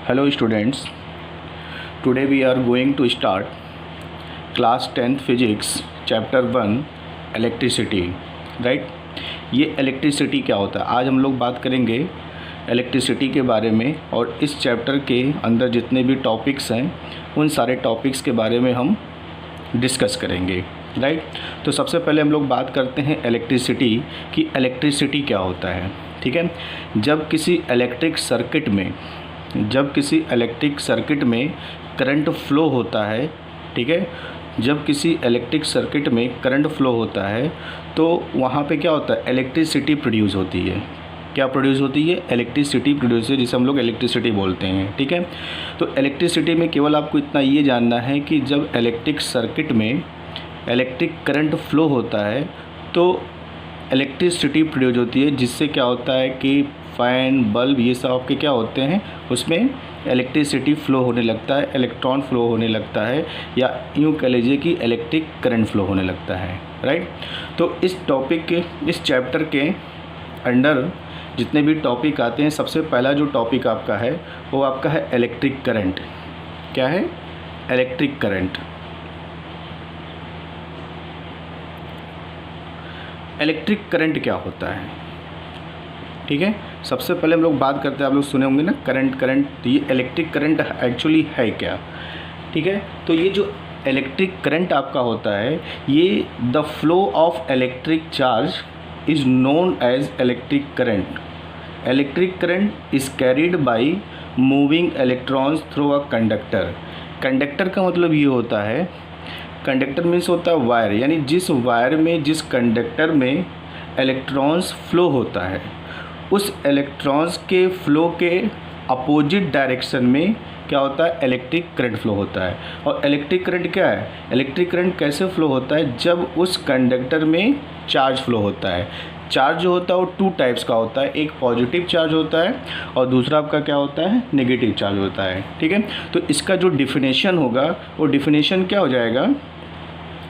Hello students, today we are going to start class 10th physics chapter 1 electricity, right? ये electricity क्या होता है, आज हम लोग बात करेंगे इलेक्ट्रिसिटी के बारे में। और इस चैप्टर के अंदर जितने भी टॉपिक्स हैं उन सारे टॉपिक्स के बारे में हम डिस्कस करेंगे, राइट? तो सबसे पहले हम लोग बात करते हैं इलेक्ट्रिसिटी कि इलेक्ट्रिसिटी क्या होता है, ठीक है? जब किसी इलेक्ट्रिक सर्किट में करंट फ्लो होता है, ठीक है, जब किसी इलेक्ट्रिक सर्किट में करंट फ्लो होता है तो वहाँ पे क्या होता है, इलेक्ट्रिसिटी प्रोड्यूस होती है। क्या प्रोड्यूस होती है? इलेक्ट्रिसिटी प्रोड्यूस है, जिसे हम लोग इलेक्ट्रिसिटी बोलते हैं, ठीक है? तो इलेक्ट्रिसिटी में केवल आपको इतना ये जानना है कि जब इलेक्ट्रिक सर्किट में इलेक्ट्रिक करंट फ्लो होता है तो इलेक्ट्रिसिटी प्रोड्यूस होती है, जिससे क्या होता है कि फ़ैन, बल्ब, ये सब आपके क्या होते हैं, उसमें इलेक्ट्रिसिटी फ़्लो होने लगता है, इलेक्ट्रॉन फ्लो होने लगता है, या यूँ कह लीजिए कि इलेक्ट्रिक करंट फ्लो होने लगता है, राइट? तो इस टॉपिक के, इस चैप्टर के अंडर जितने भी टॉपिक आते हैं, सबसे पहला जो टॉपिक आपका है वो आपका है इलेक्ट्रिक करंट। क्या है? Electric current. इलेक्ट्रिक करंट क्या होता है, ठीक है? सबसे पहले हम लोग बात करते हैं, आप लोग सुने होंगे ना करंट, ये इलेक्ट्रिक करंट एक्चुअली है क्या, ठीक है? तो ये जो इलेक्ट्रिक करंट आपका होता है, ये the flow of electric charge is known as electric current. Electric current is carried by moving electrons through a conductor. Conductor का मतलब ये होता है, कंडक्टर मीन्स होता है वायर, यानी जिस वायर में, जिस कंडक्टर में इलेक्ट्रॉन्स फ्लो होता है, उस इलेक्ट्रॉन्स के फ्लो के अपोजिट डायरेक्शन में क्या होता है, इलेक्ट्रिक करंट फ्लो होता है। और इलेक्ट्रिक करंट क्या है, इलेक्ट्रिक करंट कैसे फ्लो होता है, जब उस कंडक्टर में चार्ज फ्लो होता है। चार्ज जो होता है वो टू टाइप्स का होता है, एक पॉजिटिव चार्ज होता है और दूसरा आपका क्या होता है, नेगेटिव चार्ज होता है, ठीक है? तो इसका जो डिफिनेशन होगा वो डिफिनेशन क्या हो जाएगा,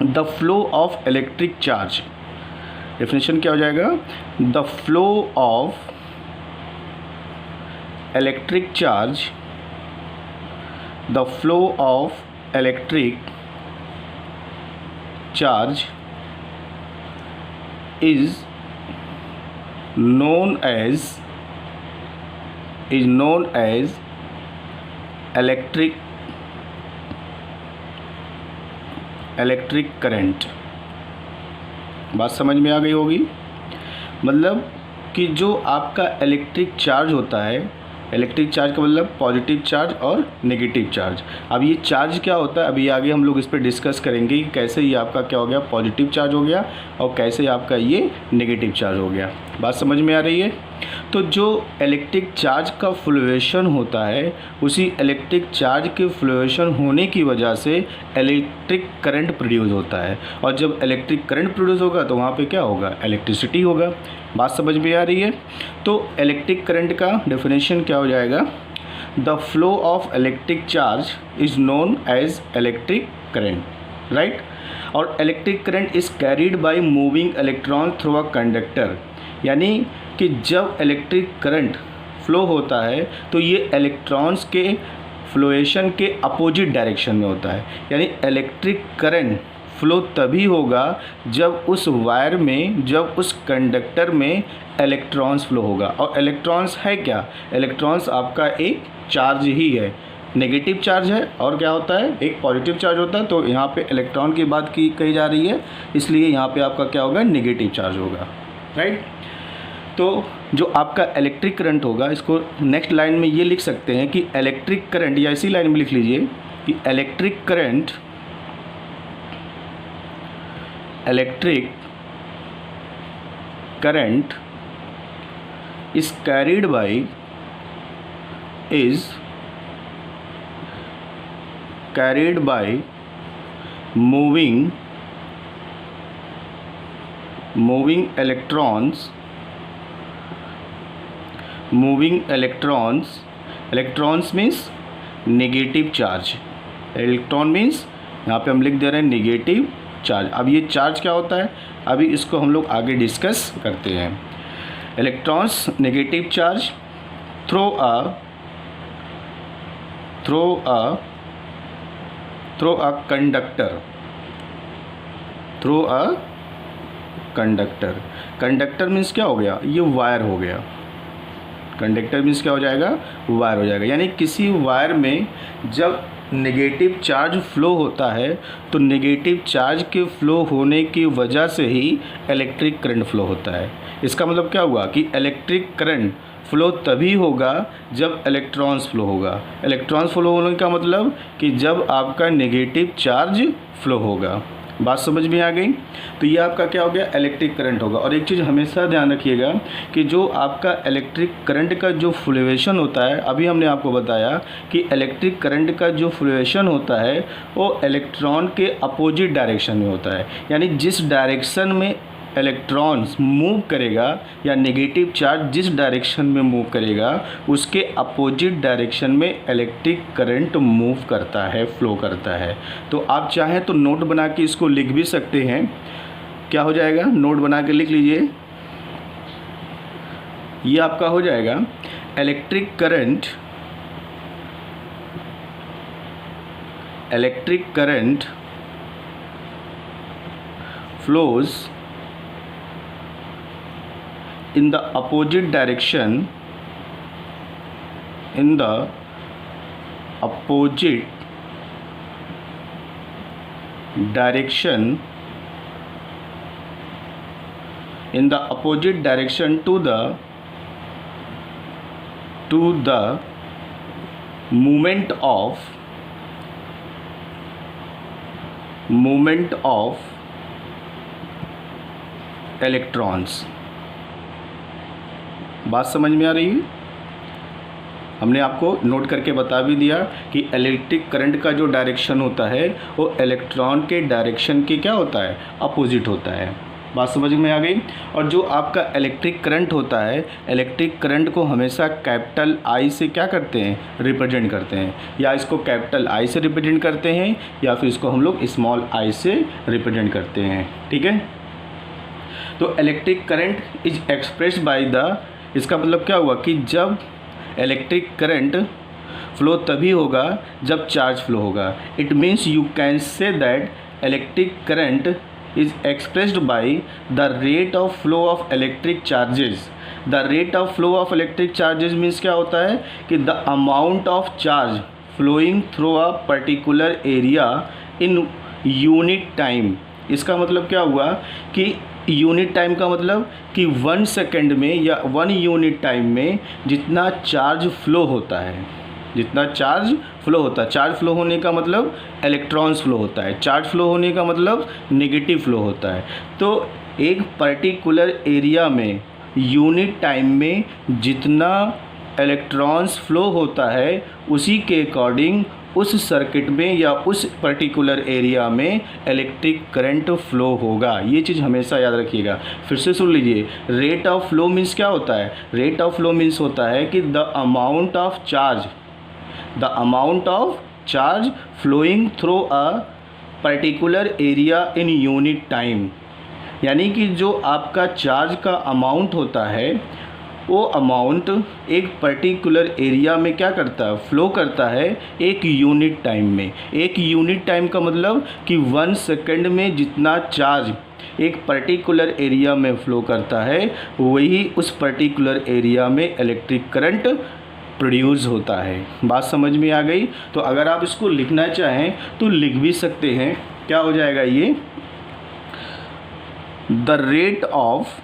the flow of electric charge. Definition क्या हो जाएगा, the flow of electric charge, the flow of electric charge is known as electric current. बात समझ में आ गई होगी? मतलब कि जो आपका इलेक्ट्रिक चार्ज होता है, इलेक्ट्रिक चार्ज का मतलब पॉजिटिव चार्ज और नेगेटिव चार्ज। अब ये चार्ज क्या होता है, अभी आगे हम लोग इस पर डिस्कस करेंगे कि कैसे ये आपका क्या हो गया, पॉजिटिव चार्ज हो गया और कैसे आपका ये नेगेटिव चार्ज हो गया। बात समझ में आ रही है? तो जो इलेक्ट्रिक चार्ज का फ्लुएशन होता है, उसी इलेक्ट्रिक चार्ज के फ्लुएशन होने की वजह से इलेक्ट्रिक करंट प्रोड्यूस होता है, और जब इलेक्ट्रिक करंट प्रोड्यूस होगा तो वहाँ पे क्या होगा, इलेक्ट्रिसिटी होगा। बात समझ में आ रही है? तो इलेक्ट्रिक करंट का डेफिनेशन क्या हो जाएगा, the flow of electric charge is known as electric current, right? और electric current is carried by moving electron through a conductor, यानी कि जब इलेक्ट्रिक करंट फ्लो होता है तो ये इलेक्ट्रॉन्स के फ्लोएशन के अपोजिट डायरेक्शन में होता है। यानी इलेक्ट्रिक करंट फ्लो तभी होगा जब उस वायर में, जब उस कंडक्टर में इलेक्ट्रॉन्स फ्लो होगा। और इलेक्ट्रॉन्स है क्या, इलेक्ट्रॉन्स आपका एक चार्ज ही है, नेगेटिव चार्ज है और क्या होता है, एक पॉजिटिव चार्ज होता है। तो यहाँ पे इलेक्ट्रॉन की बात की कही जा रही है, इसलिए यहाँ पे आपका क्या होगा, नेगेटिव चार्ज होगा, राइट? तो जो आपका इलेक्ट्रिक करंट होगा, इसको नेक्स्ट लाइन में ये लिख सकते हैं कि इलेक्ट्रिक करंट, या इसी लाइन में लिख लीजिए कि electric current is carried by moving electrons means negative charge. Electron means यहाँ पे हम लिख दे रहे हैं नेगेटिव चार्ज। अब ये चार्ज क्या होता है, अभी इसको हम लोग आगे डिस्कस करते हैं। Electrons negative charge through a through a conductor, through a conductor. Conductor means क्या हो गया, ये वायर हो गया। कंडक्टर मीन्स क्या हो जाएगा, वायर हो जाएगा। यानी किसी वायर में जब नेगेटिव चार्ज फ्लो होता है तो नेगेटिव चार्ज के फ्लो होने की वजह से ही इलेक्ट्रिक करंट फ्लो होता है। इसका मतलब क्या हुआ कि इलेक्ट्रिक करंट फ्लो तभी होगा जब इलेक्ट्रॉन्स फ्लो होगा। इलेक्ट्रॉन्स फ्लो होने का मतलब कि जब आपका नेगेटिव चार्ज फ्लो होगा। बात समझ में आ गई। तो ये आपका क्या हो गया, इलेक्ट्रिक करंट होगा। और एक चीज़ हमेशा ध्यान रखिएगा कि जो आपका इलेक्ट्रिक करंट का जो फ्लुएशन होता है, अभी हमने आपको बताया कि इलेक्ट्रिक करंट का जो फ्लुएशन होता है वो इलेक्ट्रॉन के अपोजिट डायरेक्शन में होता है। यानी जिस डायरेक्शन में इलेक्ट्रॉन्स मूव करेगा या नेगेटिव चार्ज जिस डायरेक्शन में मूव करेगा उसके अपोजिट डायरेक्शन में इलेक्ट्रिक करंट मूव करता है, फ्लो करता है। तो आप चाहें तो नोट बना के इसको लिख भी सकते हैं। क्या हो जाएगा, नोट बना के लिख लीजिए। ये आपका हो जाएगा electric current flows in the opposite direction, in the opposite direction, in the opposite direction to the movement of electrons। बात समझ में आ रही है। हमने आपको नोट करके बता भी दिया कि इलेक्ट्रिक करंट का जो डायरेक्शन होता है वो इलेक्ट्रॉन के डायरेक्शन के क्या होता है, अपोजिट होता है। बात समझ में आ गई। और जो आपका इलेक्ट्रिक करंट होता है, इलेक्ट्रिक करंट को हमेशा कैपिटल आई से क्या करते हैं, रिप्रेजेंट करते हैं। या इसको कैपिटल आई से रिप्रेजेंट करते हैं या फिर इसको हम लोग स्मॉल आई से रिप्रेजेंट करते हैं। ठीक है। तो electric current is expressed by the, इसका मतलब क्या हुआ कि जब इलेक्ट्रिक करंट फ्लो तभी होगा जब चार्ज फ्लो होगा। It means you can say that electric current is expressed by the rate of flow of electric charges. The rate of flow of electric charges means क्या होता है कि the amount of charge flowing through a particular area in unit time. इसका मतलब क्या हुआ कि unit time का मतलब कि 1 सेकेंड में या 1 यूनिट टाइम में जितना चार्ज फ्लो होता है, जितना चार्ज फ्लो होता है। चार्ज फ्लो होने का मतलब इलेक्ट्रॉन्स फ्लो होता है, चार्ज फ्लो होने का मतलब नेगेटिव फ्लो होता है। तो एक पर्टिकुलर एरिया में यूनिट टाइम में जितना इलेक्ट्रॉन्स फ्लो होता है उसी के अकॉर्डिंग उस सर्किट में या उस पर्टिकुलर एरिया में इलेक्ट्रिक करंट फ्लो होगा। ये चीज़ हमेशा याद रखिएगा। फिर से सुन लीजिए, रेट ऑफ फ्लो मीन्स क्या होता है। रेट ऑफ फ्लो मीन्स होता है कि the amount of charge flowing through a particular area in unit time. यानी कि जो आपका चार्ज का अमाउंट होता है वो अमाउंट एक पर्टिकुलर एरिया में क्या करता है, फ्लो करता है एक यूनिट टाइम में। एक यूनिट टाइम का मतलब कि 1 सेकेंड में जितना चार्ज एक पर्टिकुलर एरिया में फ़्लो करता है वही उस पर्टिकुलर एरिया में इलेक्ट्रिक करंट प्रोड्यूस होता है। बात समझ में आ गई। तो अगर आप इसको लिखना चाहें तो लिख भी सकते हैं। क्या हो जाएगा ये, the rate of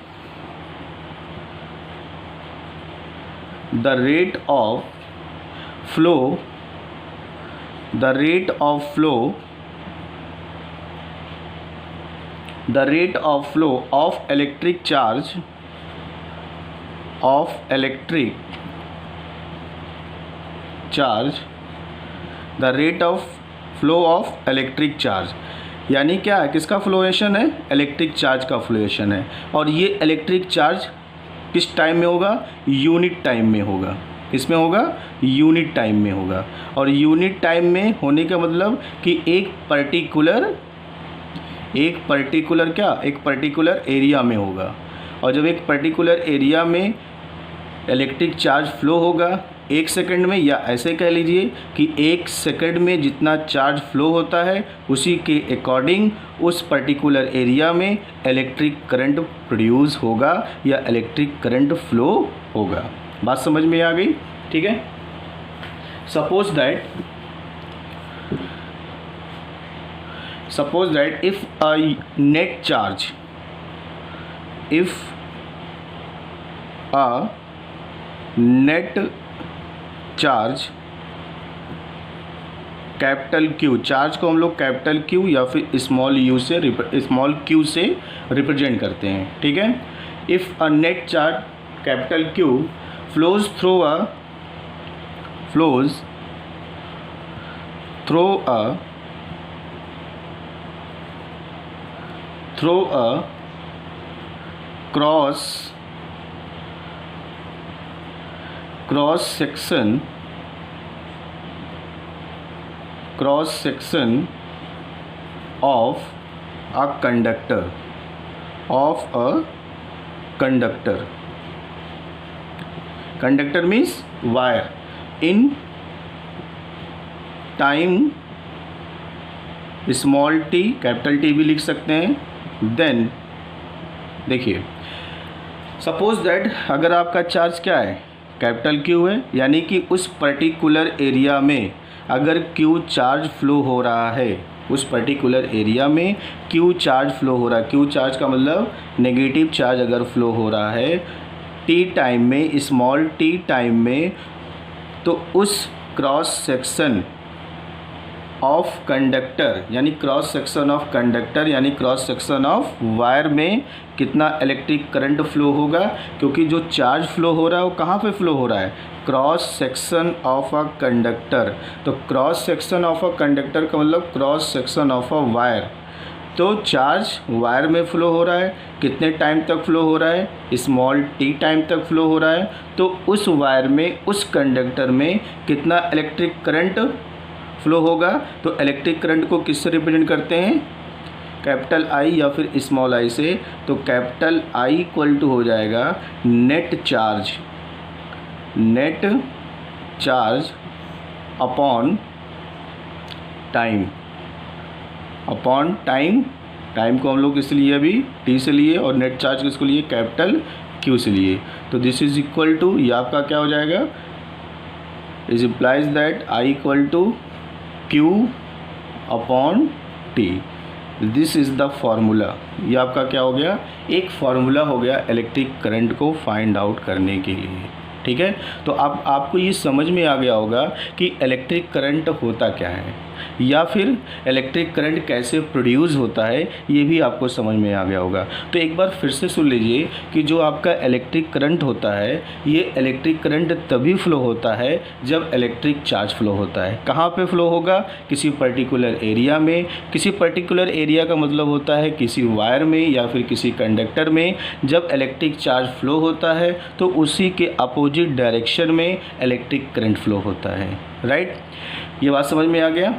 flow of electric charge यानी क्या है, किसका फ्लोएशन है, इलेक्ट्रिक चार्ज का फ्लोएशन है। और ये इलेक्ट्रिक चार्ज किस टाइम में होगा, यूनिट टाइम में होगा। किसमें होगा, यूनिट टाइम में होगा। और यूनिट टाइम में होने का मतलब कि एक पर्टिकुलर एरिया में होगा। और जब एक पर्टिकुलर एरिया में इलेक्ट्रिक चार्ज फ्लो होगा 1 सेकंड में, या ऐसे कह लीजिए कि 1 सेकंड में जितना चार्ज फ्लो होता है उसी के अकॉर्डिंग उस पर्टिकुलर एरिया में इलेक्ट्रिक करंट प्रोड्यूस होगा या इलेक्ट्रिक करंट फ्लो होगा। बात समझ में आ गई? ठीक है। Suppose that if a net charge, if a net charge capital Q, charge को हम लोग कैपिटल Q या फिर स्मॉल q से रिप्रेजेंट करते हैं, ठीक है। If a net charge capital Q flows through a cross section of a conductor, conductor means wire, in time small t, capital T भी लिख सकते हैं। देन देखिए, सपोज दैट अगर आपका चार्ज क्या है, कैपिटल Q है, यानी कि उस पर्टिकुलर एरिया में अगर Q चार्ज फ्लो हो रहा है, उस पर्टिकुलर एरिया में Q चार्ज फ्लो हो रहा है, Q चार्ज का मतलब नेगेटिव चार्ज अगर फ्लो हो रहा है t टाइम में, स्मॉल t टाइम में, तो उस क्रॉस सेक्शन ऑफ कंडक्टर यानी क्रॉस सेक्शन ऑफ कंडक्टर यानी क्रॉस सेक्शन ऑफ वायर में कितना इलेक्ट्रिक करंट फ्लो होगा, क्योंकि जो चार्ज फ्लो हो रहा है वो कहाँ पे फ्लो हो रहा है, cross section of a conductor. तो cross section of a conductor का मतलब cross section of a wire. तो चार्ज वायर में फ्लो हो रहा है, कितने टाइम तक फ्लो हो रहा है, स्मॉल t टाइम तक फ्लो हो रहा है। तो उस वायर में, उस कंडक्टर में कितना इलेक्ट्रिक करंट फ्लो होगा। तो इलेक्ट्रिक करंट को किससे रिप्रेजेंट करते हैं, कैपिटल I या फिर स्मॉल i से। तो कैपिटल I इक्वल टू हो जाएगा net charge upon time. Time को हम लोग किस लिए अभी t से लिए, और नेट चार्ज किसको लिए, कैपिटल Q से लिए। तो दिस इज इक्वल टू, ये आपका क्या हो जाएगा, is implies that I equal to Q upon T। This is the formula. ये आपका क्या हो गया, एक फार्मूला हो गया इलेक्ट्रिक करंट को फाइंड आउट करने के लिए, ठीक है। तो अब आपको ये समझ में आ गया होगा कि इलेक्ट्रिक करंट होता क्या है, या फिर इलेक्ट्रिक करंट कैसे प्रोड्यूस होता है, ये भी आपको समझ में आ गया होगा। तो एक बार फिर से सुन लीजिए कि जो आपका इलेक्ट्रिक करंट होता है, ये इलेक्ट्रिक करंट तभी फ्लो होता है जब इलेक्ट्रिक चार्ज फ्लो होता है। कहाँ पे फ्लो होगा, किसी पर्टिकुलर एरिया में। किसी पर्टिकुलर एरिया का मतलब होता है किसी वायर में या फिर किसी कंडक्टर में। जब इलेक्ट्रिक चार्ज फ्लो होता है तो उसी के अपोजिट डायरेक्शन में इलेक्ट्रिक करंट फ्लो होता है, राइट। ये बात समझ में आ गया।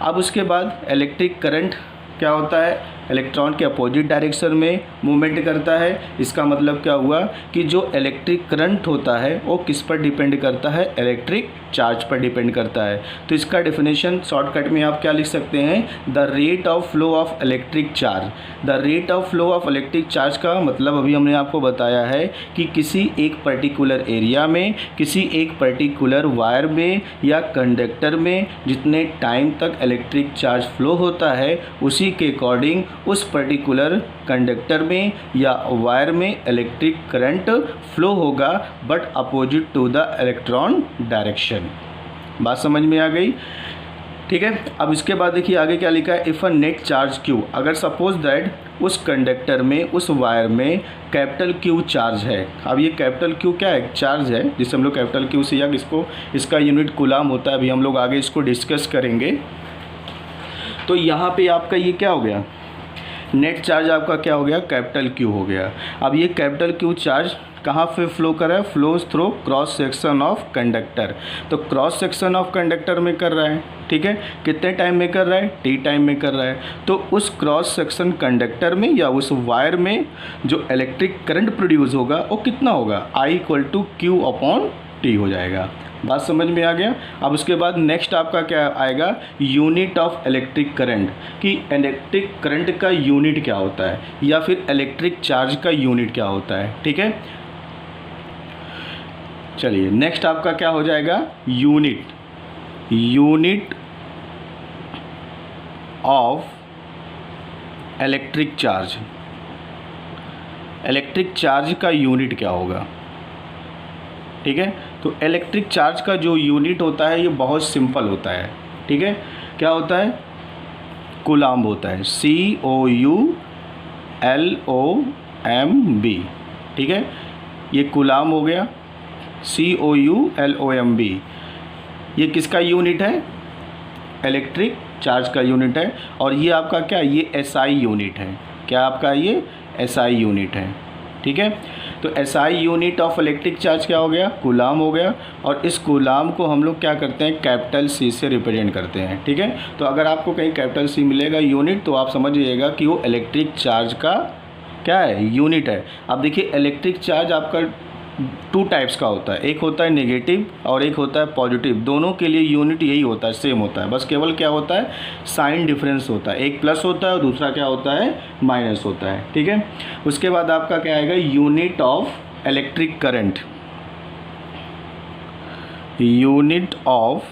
अब उसके बाद इलेक्ट्रिक करंट क्या होता है, इलेक्ट्रॉन के अपोजिट डायरेक्शन में मूवमेंट करता है। इसका मतलब क्या हुआ कि जो इलेक्ट्रिक करंट होता है वो किस पर डिपेंड करता है, इलेक्ट्रिक चार्ज पर डिपेंड करता है। तो इसका डेफिनेशन शॉर्टकट में आप क्या लिख सकते हैं, the rate of flow of electric charge. The rate of flow of electric charge का मतलब अभी हमने आपको बताया है कि किसी एक पर्टिकुलर एरिया में, किसी एक पर्टिकुलर वायर में या कंडक्टर में जितने टाइम तक इलेक्ट्रिक चार्ज फ्लो होता है उसी के अकॉर्डिंग उस पर्टिकुलर कंडक्टर में या वायर में इलेक्ट्रिक करंट फ्लो होगा, but opposite to the electron direction. बात समझ में आ गई, ठीक है। अब इसके बाद देखिए आगे क्या लिखा है, if a net charge Q, अगर सपोज दैट उस कंडक्टर में, उस वायर में कैपिटल Q चार्ज है। अब ये कैपिटल Q क्या है, चार्ज है, जिसे हम लोग कैपिटल Q से, या इसको, इसका यूनिट कूलाम होता है। अभी हम लोग आगे इसको डिस्कस करेंगे। तो यहाँ पे आपका ये क्या हो गया, नेट चार्ज आपका क्या हो गया, कैपिटल Q हो गया। अब ये कैपिटल Q चार्ज कहाँ पे फ्लो कर रहा है, flows through cross section of conductor. तो क्रॉस सेक्शन ऑफ कंडक्टर में कर रहा है, ठीक है। कितने टाइम में कर रहा है, t टाइम में कर रहा है। तो उस क्रॉस सेक्शन कंडक्टर में या उस वायर में जो इलेक्ट्रिक करंट प्रोड्यूस होगा वो कितना होगा, I equal to Q upon T हो जाएगा। बात समझ में आ गया। अब उसके बाद नेक्स्ट आपका क्या आएगा, यूनिट ऑफ इलेक्ट्रिक करंट, कि इलेक्ट्रिक करंट का यूनिट क्या होता है या फिर इलेक्ट्रिक चार्ज का यूनिट क्या होता है। ठीक है, चलिए नेक्स्ट आपका क्या हो जाएगा, unit of electric charge. Electric charge का यूनिट क्या होगा। ठीक है, तो इलेक्ट्रिक चार्ज का जो यूनिट होता है ये बहुत सिंपल होता है। ठीक है, क्या होता है, कूलाम्ब होता है, COULOMB। ठीक है, ये कूलाम्ब हो गया, COULOMB। ये किसका यूनिट है, इलेक्ट्रिक चार्ज का यूनिट है। और ये आपका क्या, ये SI यूनिट है। क्या आपका ये SI यूनिट है। ठीक है, तो SI unit of electric charge क्या हो गया, कूलाम हो गया। और इस कूलाम को हम लोग क्या करते हैं, कैपिटल C से रिप्रेजेंट करते हैं। ठीक है, तो अगर आपको कहीं कैपिटल C मिलेगा यूनिट, तो आप समझिएगा कि वो इलेक्ट्रिक चार्ज का क्या है, यूनिट है। अब देखिए इलेक्ट्रिक चार्ज आपका 2 टाइप्स का होता है, एक होता है नेगेटिव और एक होता है पॉजिटिव। दोनों के लिए यूनिट यही होता है, सेम होता है, बस केवल क्या होता है, साइन डिफरेंस होता है, एक प्लस होता है और दूसरा क्या होता है, माइनस होता है। ठीक है, उसके बाद आपका क्या आएगा, unit of electric current. Unit of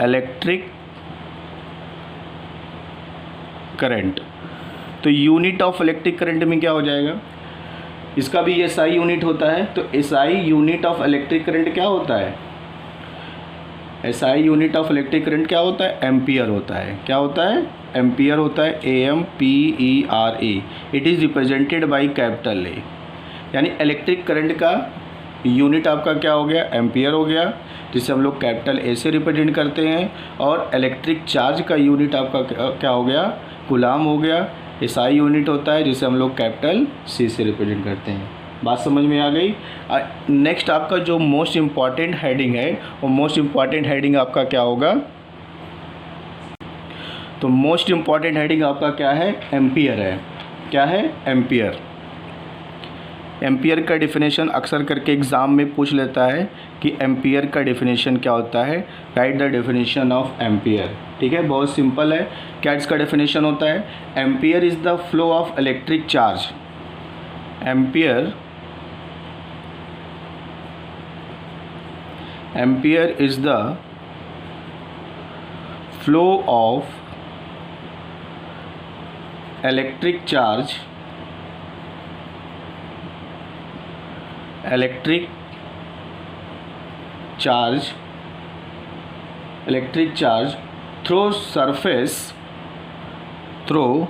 electric current, तो यूनिट ऑफ इलेक्ट्रिक करंट में क्या हो जाएगा, इसका भी SI यूनिट होता है। तो SI unit of electric current क्या होता है, SI unit of electric current क्या होता है, एम्पियर होता है। क्या होता है, एम्पियर होता है, AMPERE। It is represented by capital A। यानी इलेक्ट्रिक करंट का यूनिट आपका क्या हो गया, एम्पियर हो गया, जिसे हम लोग कैपिटल A से रिप्रेजेंट करते हैं। और इलेक्ट्रिक चार्ज का यूनिट आपका क्या हो गया, कूलाम हो गया। SI यूनिट होता है जिसे हम लोग कैपिटल C से रिप्रेजेंट करते हैं। बात समझ में आ गई। नेक्स्ट आपका जो मोस्ट इम्पॉर्टेंट हेडिंग है, वो मोस्ट इम्पॉर्टेंट हेडिंग आपका क्या होगा, तो मोस्ट इम्पॉर्टेंट हेडिंग आपका क्या है, एम्पियर है। क्या है, एम्पियर। एम्पियर का डेफिनेशन अक्सर करके एग्ज़ाम में पूछ लेता है कि एम्पियर का डेफिनेशन क्या होता है, right the definition of ampere. ठीक है, बहुत सिंपल है। क्या इसका डेफिनेशन होता है, ampere is the flow of electric charge. Ampere is the flow of electric charge through surface, through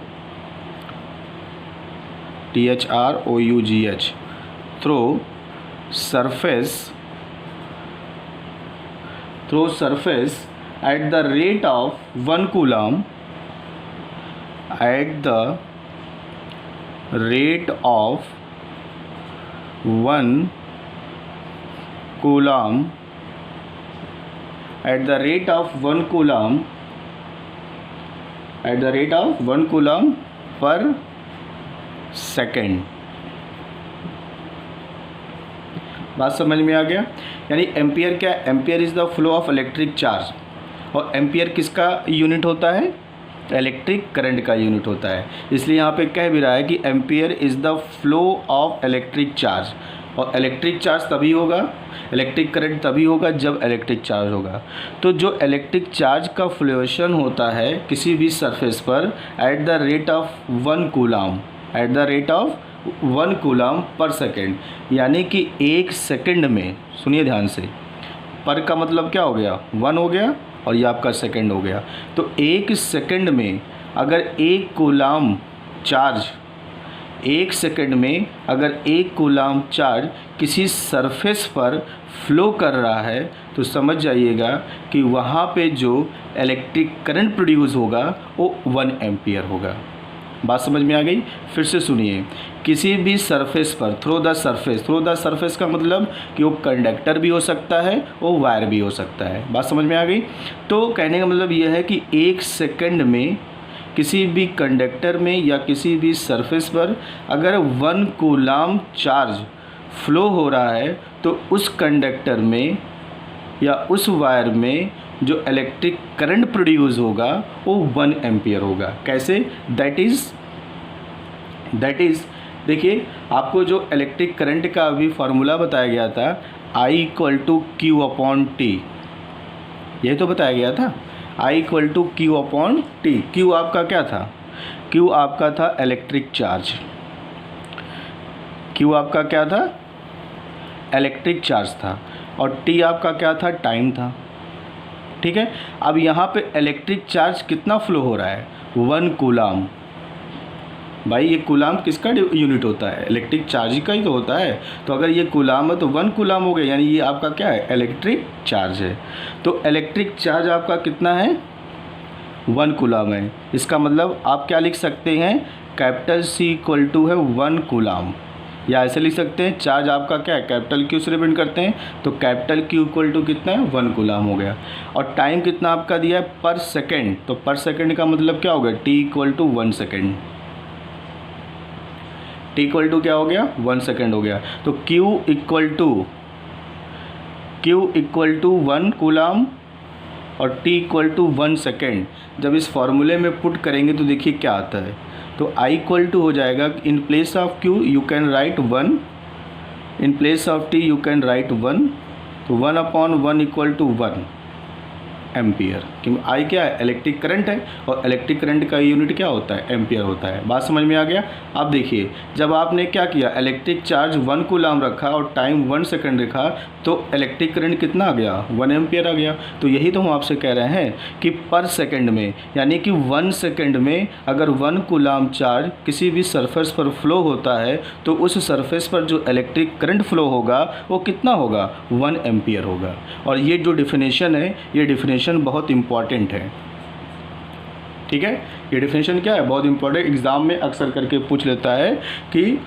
THROUGH, through surface at the rate of 1 coulomb, at the rate of 1 coulomb, at the rate of 1 coulomb, at the rate of 1 coulomb per second। बात समझ में आ गया। यानी ampere क्या, ampere is the flow of electric charge. और ampere किसका unit होता है, इलेक्ट्रिक करंट का यूनिट होता है। इसलिए यहाँ पे कह भी रहा है कि ampere is the flow of electric charge. और इलेक्ट्रिक चार्ज तभी होगा, इलेक्ट्रिक करंट तभी होगा जब इलेक्ट्रिक चार्ज होगा। तो जो इलेक्ट्रिक चार्ज का फ्लुएशन होता है किसी भी सरफेस पर at the rate of 1 coulomb, at the rate of 1 coulomb पर सेकेंड, यानी कि 1 सेकेंड में, सुनिए ध्यान से, पर का मतलब क्या हो गया, 1 हो गया और ये आपका सेकेंड हो गया। तो 1 सेकेंड में अगर 1 कूलाम चार्ज, 1 सेकेंड में अगर 1 कूलाम चार्ज किसी सरफेस पर फ्लो कर रहा है तो समझ जाइएगा कि वहाँ पे जो इलेक्ट्रिक करंट प्रोड्यूस होगा वो 1 एम्पियर होगा। बात समझ में आ गई। फिर से सुनिए, किसी भी सरफेस पर थ्रू द सरफेस का मतलब कि वो कंडक्टर भी हो सकता है, वो वायर भी हो सकता है। बात समझ में आ गई। तो कहने का मतलब यह है कि 1 सेकेंड में किसी भी कंडक्टर में या किसी भी सरफेस पर अगर 1 कूलाम चार्ज फ्लो हो रहा है तो उस कंडक्टर में या उस वायर में जो इलेक्ट्रिक करंट प्रोड्यूस होगा वो 1 एम्पियर होगा। कैसे? दैट इज़ देखिए, आपको जो इलेक्ट्रिक करंट का अभी फार्मूला बताया गया था I = Q/T, यही तो बताया गया था, I = Q/T। Q आपका क्या था? Q आपका था इलेक्ट्रिक चार्ज। Q आपका क्या था? इलेक्ट्रिक चार्ज था। और T आपका क्या था? टाइम था। ठीक है। अब यहाँ पे इलेक्ट्रिक चार्ज कितना फ्लो हो रहा है? 1 कूलाम। भाई ये कूलाम किसका यूनिट होता है? इलेक्ट्रिक चार्ज का ही तो होता है। तो अगर ये कूलाम है तो 1 कूलाम हो गया, यानी ये आपका क्या है? इलेक्ट्रिक चार्ज है। तो इलेक्ट्रिक चार्ज आपका कितना है? 1 कूलाम है। इसका मतलब आप क्या लिख सकते हैं? कैपिटल C = है 1 कूलाम, या ऐसे लिख सकते हैं चार्ज आपका क्या है? कैपिटल Q से रिप्रेजेंट करते हैं, तो कैपिटल Q = कितना है? 1 कूलाम हो गया। और टाइम कितना आपका दिया है? पर सेकेंड। तो पर सेकेंड का मतलब क्या हो गया? T = 1 second. T = क्या हो गया? 1 सेकेंड हो गया। तो Q = 1 कूलाम और T = 1 सेकेंड। जब इस फॉर्मूले में पुट करेंगे तो देखिए क्या आता है। तो I = हो जाएगा, in place of Q you can write 1, in place of T you can write 1, तो 1/1 = 1 एम्पियर। क्योंकि I क्या है? इलेक्ट्रिक करंट है, और इलेक्ट्रिक करंट का यूनिट क्या होता है? एम्पियर होता है। बात समझ में आ गया? अब देखिए, जब आपने क्या किया, इलेक्ट्रिक चार्ज 1 कूलाम रखा और टाइम 1 सेकेंड रखा, तो इलेक्ट्रिक करंट कितना आ गया? 1 एम्पियर आ गया। तो यही तो हम आपसे कह रहे हैं कि पर सेकेंड में, यानी कि 1 सेकेंड में अगर 1 कूलाम चार्ज किसी भी सरफेस पर फ्लो होता है तो उस सरफेस पर जो इलेक्ट्रिक करंट फ्लो होगा वो कितना होगा? 1 एम्पियर होगा। और ये जो डिफिनेशन है, ये डिफिनेशन बहुत इंपॉर्टेंट है। ठीक है, ये डिफिनेशन क्या है? बहुत इंपॉर्टेंट, एग्जाम में अक्सर करके पूछ लेता है कि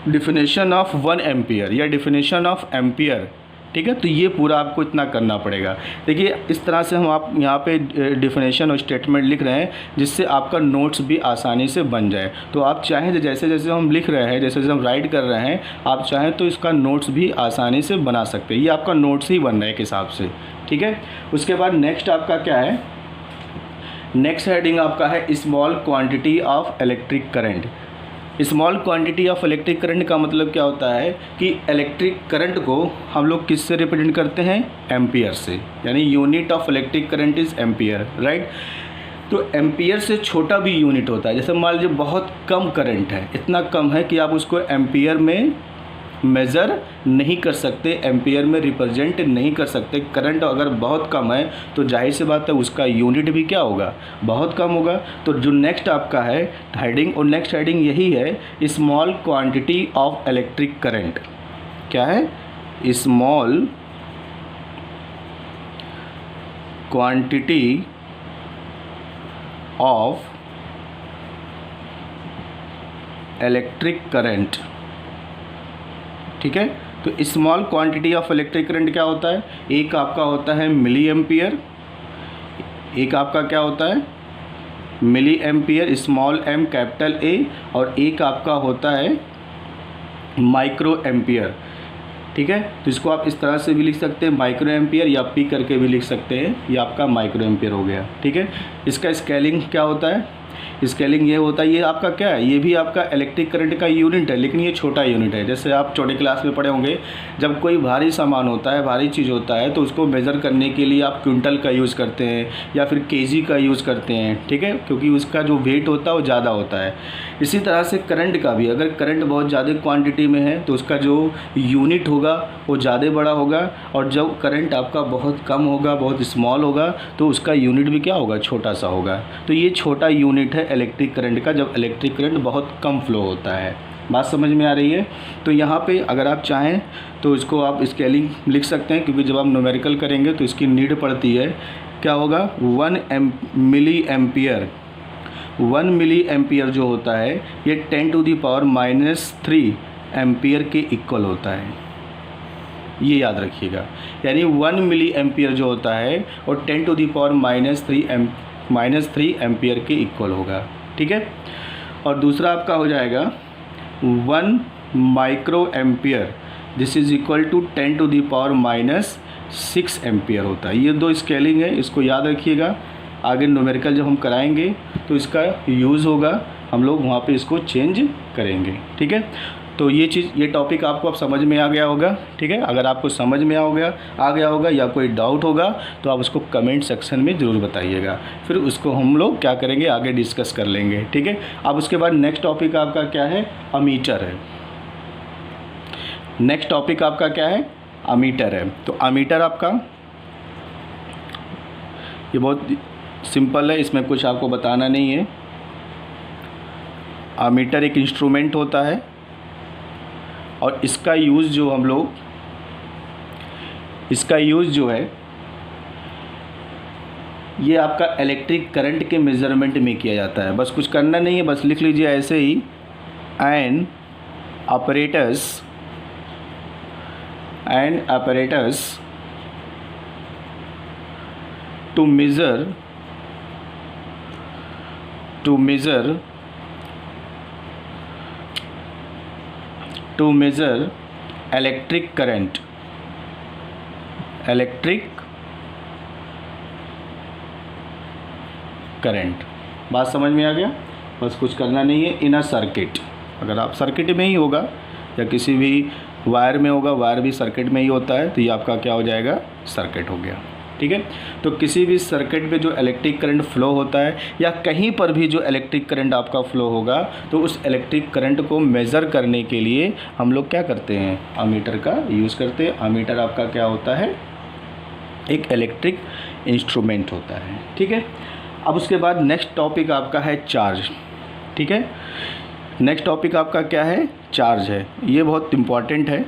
डिफिनेशन ऑफ 1 एम्पियर या डिफिनेशन ऑफ एम्पियर। ठीक है, तो ये पूरा आपको इतना करना पड़ेगा। देखिए, इस तरह से हम आप यहाँ पे डिफिनेशन और स्टेटमेंट लिख रहे हैं जिससे आपका नोट्स भी आसानी से बन जाए। तो आप चाहें तो जैसे जैसे हम लिख रहे हैं, जैसे जैसे हम राइट कर रहे हैं, आप चाहें तो इसका नोट्स भी आसानी से बना सकते हैं। ये आपका नोट्स ही बन रहा है एक हिसाब से। ठीक है, उसके बाद नेक्स्ट आपका क्या है? नेक्स्ट हेडिंग आपका है small quantity of electric current. Small quantity of electric current का मतलब क्या होता है कि इलेक्ट्रिक करंट को हम लोग किससे रिप्रेजेंट करते हैं? एम्पियर से, यानी unit of electric current is ampere, right. तो एम्पियर से छोटा भी यूनिट होता है। जैसे मान लीजिए बहुत कम करंट है, इतना कम है कि आप उसको एम्पियर में मेज़र नहीं कर सकते, एम्पियर में रिप्रेजेंट नहीं कर सकते। करंट अगर बहुत कम है तो जाहिर सी बात है उसका यूनिट भी क्या होगा? बहुत कम होगा। तो जो नेक्स्ट आपका है हेडिंग, और नेक्स्ट हेडिंग यही है, small quantity of electric current. क्या है? Small quantity of electric current. ठीक है, तो small quantity of electric current क्या होता है? एक आपका होता है मिली एम्पियर, एक आपका क्या होता है? Milli ampere, small M capital A, और एक आपका होता है माइक्रो एम्पियर। ठीक है, तो इसको आप इस तरह से भी लिख सकते हैं माइक्रो एम्पियर, या पी करके भी लिख सकते हैं, ये आपका माइक्रो एम्पियर हो गया। ठीक है, इसका स्केलिंग क्या होता है? स्केलिंग ये होता है, ये आपका क्या है? ये भी आपका इलेक्ट्रिक करंट का यूनिट है, लेकिन ये छोटा यूनिट है। जैसे आप छोटे क्लास में पढ़े होंगे, जब कोई भारी सामान होता है, भारी चीज़ होता है, तो उसको मेज़र करने के लिए आप क्विंटल का यूज़ करते हैं या फिर केजी का यूज़ करते हैं। ठीक है, क्योंकि उसका जो वेट होता है वो ज़्यादा होता है। इसी तरह से करंट का भी, अगर करंट बहुत ज़्यादा क्वांटिटी में है तो उसका जो यूनिट होगा वो ज़्यादा बड़ा होगा, और जब करंट आपका बहुत कम होगा, बहुत स्मॉल होगा, तो उसका यूनिट भी क्या होगा? छोटा सा होगा। तो ये छोटा यूनिट है इलेक्ट्रिक करंट का, जब इलेक्ट्रिक करंट बहुत कम फ्लो होता है। बात समझ में आ रही है? तो यहाँ पे अगर आप चाहें तो इसको आप स्केलिंग लिख सकते हैं, क्योंकि जब आप न्यूमेरिकल करेंगे तो इसकी नीड पड़ती है। क्या होगा? 1 मिली एम्पियर। 1 मिली एम्पियर जो होता है ये 10⁻³ एम्पियर के इक्वल होता है, ये याद रखिएगा। यानी 1 मिली एम्पियर जो होता है वो 10⁻³ एम्पियर के इक्वल होगा। ठीक है, और दूसरा आपका हो जाएगा 1 micro ampere. This is equal to 10⁻⁻6 ampere होता है। ये दो स्केलिंग है, इसको याद रखिएगा। आगे न्यूमेरिकल जब हम कराएंगे तो इसका यूज़ होगा, हम लोग वहाँ पे इसको चेंज करेंगे। ठीक है, तो ये चीज़, ये टॉपिक आपको अब समझ में आ गया होगा। ठीक है, अगर आपको समझ में आ गया होगा या कोई डाउट होगा तो आप उसको कमेंट सेक्शन में ज़रूर बताइएगा, फिर उसको हम लोग क्या करेंगे, आगे डिस्कस कर लेंगे। ठीक है, अब उसके बाद नेक्स्ट टॉपिक आपका क्या है, अमीटर है। नेक्स्ट टॉपिक आपका क्या है, अमीटर है। तो अमीटर आपका ये बहुत सिंपल है, इसमें कुछ आपको बताना नहीं है। अमीटर एक इंस्ट्रूमेंट होता है और इसका यूज़ जो हम लोग, इसका यूज़ जो है ये आपका इलेक्ट्रिक करंट के मेज़रमेंट में किया जाता है। बस कुछ करना नहीं है, बस लिख लीजिए ऐसे ही, N apparatus to measure electric current, बात समझ में आ गया। बस कुछ करना नहीं है। इन अ सर्किट, अगर आप सर्किट में ही होगा या किसी भी वायर में होगा, वायर भी सर्किट में ही होता है, तो ये आपका क्या हो जाएगा, सर्किट हो गया। ठीक है, तो किसी भी सर्किट में जो इलेक्ट्रिक करंट फ्लो होता है या कहीं पर भी जो इलेक्ट्रिक करंट आपका फ्लो होगा, तो उस इलेक्ट्रिक करंट को मेज़र करने के लिए हम लोग क्या करते हैं, अमीटर का यूज़ करते हैं। अमीटर आपका क्या होता है, एक इलेक्ट्रिक इंस्ट्रूमेंट होता है। ठीक है, अब उसके बाद नेक्स्ट टॉपिक आपका है चार्ज। ठीक है, नेक्स्ट टॉपिक आपका क्या है, चार्ज है। ये बहुत इम्पॉर्टेंट है,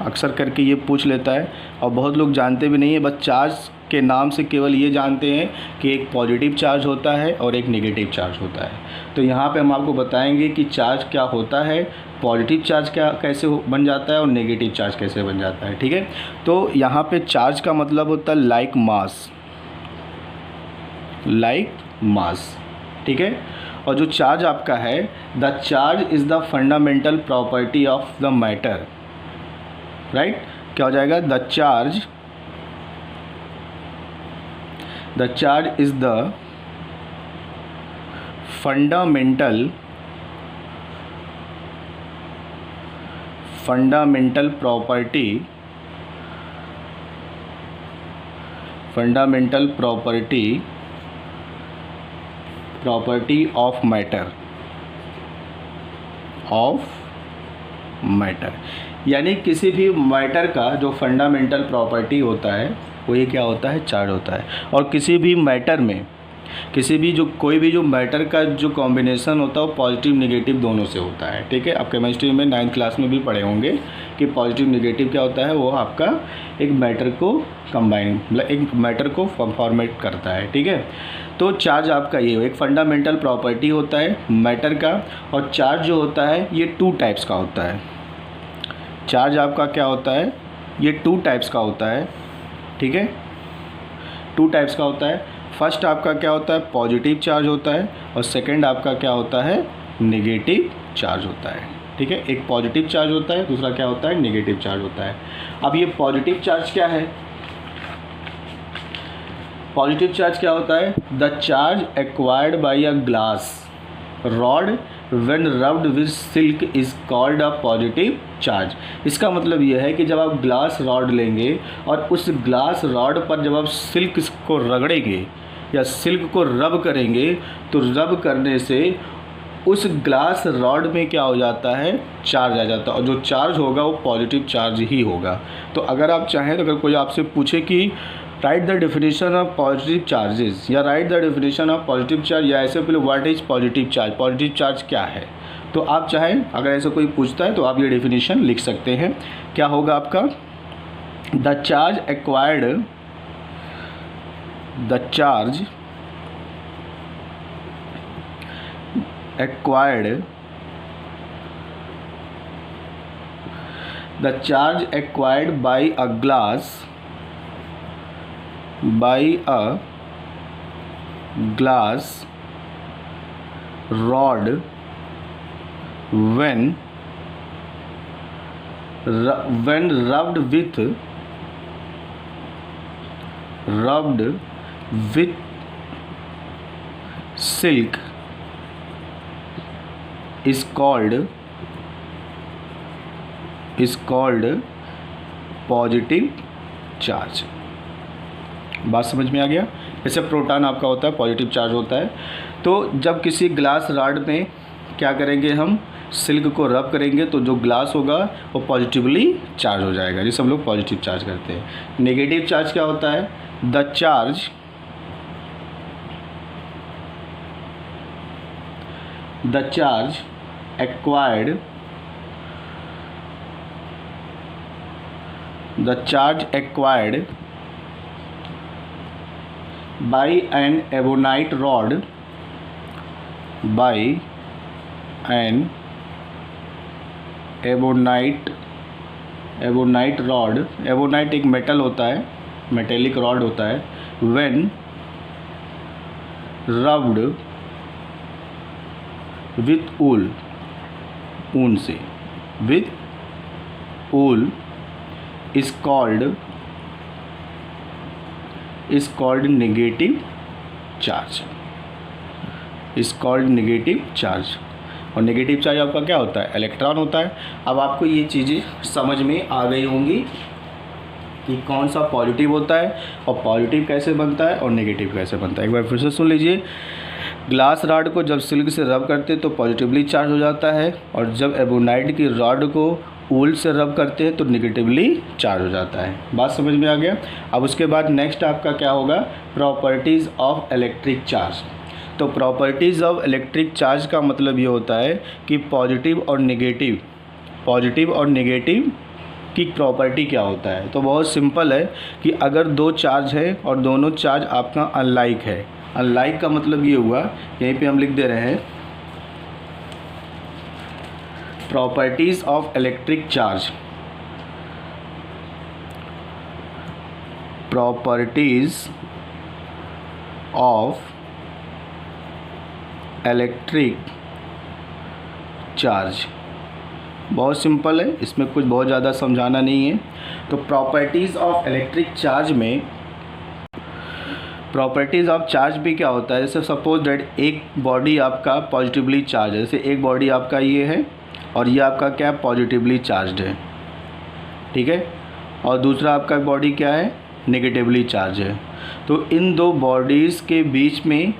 अक्सर करके ये पूछ लेता है और बहुत लोग जानते भी नहीं है। बस चार्ज के नाम से केवल ये जानते हैं कि एक पॉजिटिव चार्ज होता है और एक नेगेटिव चार्ज होता है। तो यहाँ पे हम आपको बताएंगे कि चार्ज क्या होता है, पॉजिटिव चार्ज क्या कैसे बन जाता है और नेगेटिव चार्ज कैसे बन जाता है। ठीक है, तो यहाँ पे चार्ज का मतलब होता है लाइक मास। ठीक है, और जो चार्ज आपका है, the charge is the fundamental property of the matter. Right, क्या हो जाएगा, the charge is the fundamental property of matter. यानी किसी भी मैटर का जो फंडामेंटल प्रॉपर्टी होता है वो ये क्या होता है, चार्ज होता है। और किसी भी मैटर में कोई भी जो मैटर का जो कॉम्बिनेशन होता है वो पॉजिटिव नेगेटिव दोनों से होता है। ठीक है, आप केमिस्ट्री में 9th क्लास में भी पढ़े होंगे कि पॉजिटिव नेगेटिव क्या होता है, वो आपका एक मैटर को कंबाइन, मतलब एक मैटर को फॉर्मेट करता है। ठीक है, तो चार्ज आपका ये एक फंडामेंटल प्रॉपर्टी होता है मैटर का। और चार्ज जो होता है ये 2 टाइप्स का होता है। चार्ज आपका क्या होता है, ये 2 टाइप्स का होता है। ठीक है, 2 टाइप्स का होता है। फर्स्ट आपका क्या होता है, पॉजिटिव चार्ज होता है और सेकंड आपका क्या होता है, नेगेटिव चार्ज होता है। ठीक है, एक पॉजिटिव चार्ज होता है, दूसरा क्या होता है, नेगेटिव चार्ज होता है। अब ये पॉजिटिव चार्ज क्या है, पॉजिटिव चार्ज क्या होता है, the charge acquired by a glass rod when rubbed with silk is called a positive charge. इसका मतलब यह है कि जब आप ग्लास रॉड लेंगे और उस ग्लास रॉड पर जब आप सिल्क को रगड़ेंगे या सिल्क को रब करेंगे, तो रब करने से उस ग्लास रॉड में क्या हो जाता है, चार्ज आ जाता है। और जो चार्ज होगा वो पॉजिटिव चार्ज ही होगा। तो अगर आप चाहें तो अगर कोई आपसे पूछे कि write the definition of positive charges या write the definition of positive charge, या ऐसे पहले व्हाट इज पॉजिटिव चार्ज क्या है, तो आप चाहें अगर ऐसा कोई पूछता है तो आप ये डेफिनेशन लिख सकते हैं। क्या होगा आपका, the charge acquired by a glass rod when when rubbed with silk is called positive charge. बात समझ में आ गया। जैसे प्रोटॉन आपका होता है पॉजिटिव चार्ज होता है, तो जब किसी ग्लास रॉड में क्या करेंगे, हम सिल्क को रब करेंगे तो जो ग्लास होगा वो पॉजिटिवली चार्ज हो जाएगा, जिसे हम लोग पॉजिटिव चार्ज करते हैं। नेगेटिव चार्ज क्या होता है, the charge acquired by an ebonite rod ebonite एक मेटल होता है, मेटेलिक रॉड होता है। when rubbed with wool, ऊन से, with wool is called negative charge। और नेगेटिव चार्ज आपका क्या होता है, इलेक्ट्रॉन होता है। अब आपको ये चीज़ें समझ में आ गई होंगी कि कौन सा पॉजिटिव होता है और पॉजिटिव कैसे बनता है और नेगेटिव कैसे बनता है। एक बार फिर से सुन लीजिए। ग्लास रॉड को जब सिल्क से रब करते हैं तो पॉजिटिवली चार्ज हो जाता है, और जब एबोनाइट की रॉड को वूल से रब करते हैं तो नेगेटिवली चार्ज हो जाता है। बात समझ में आ गया। अब उसके बाद नेक्स्ट आपका क्या होगा, प्रॉपर्टीज़ ऑफ इलेक्ट्रिक चार्ज। तो प्रॉपर्टीज़ ऑफ इलेक्ट्रिक चार्ज का मतलब ये होता है कि पॉजिटिव और नेगेटिव की प्रॉपर्टी क्या होता है। तो बहुत सिंपल है कि अगर दो चार्ज है और दोनों चार्ज आपका अनलाइक है, अनलाइक का मतलब ये हुआ, यहीं पे हम लिख दे रहे हैं properties of electric charge. Properties of electric charge बहुत सिंपल है, इसमें कुछ बहुत ज़्यादा समझाना नहीं है। तो प्रॉपर्टीज़ ऑफ इलेक्ट्रिक चार्ज में प्रॉपर्टीज़ ऑफ चार्ज भी क्या होता है, जैसे सपोज दैट एक बॉडी आपका पॉजिटिवली चार्ज है, जैसे एक बॉडी आपका ये है और ये आपका क्या पॉजिटिवली चार्ज है, ठीक है, और दूसरा आपका बॉडी क्या है, नेगेटिवली चार्ज है। तो इन दो बॉडीज़ के बीच में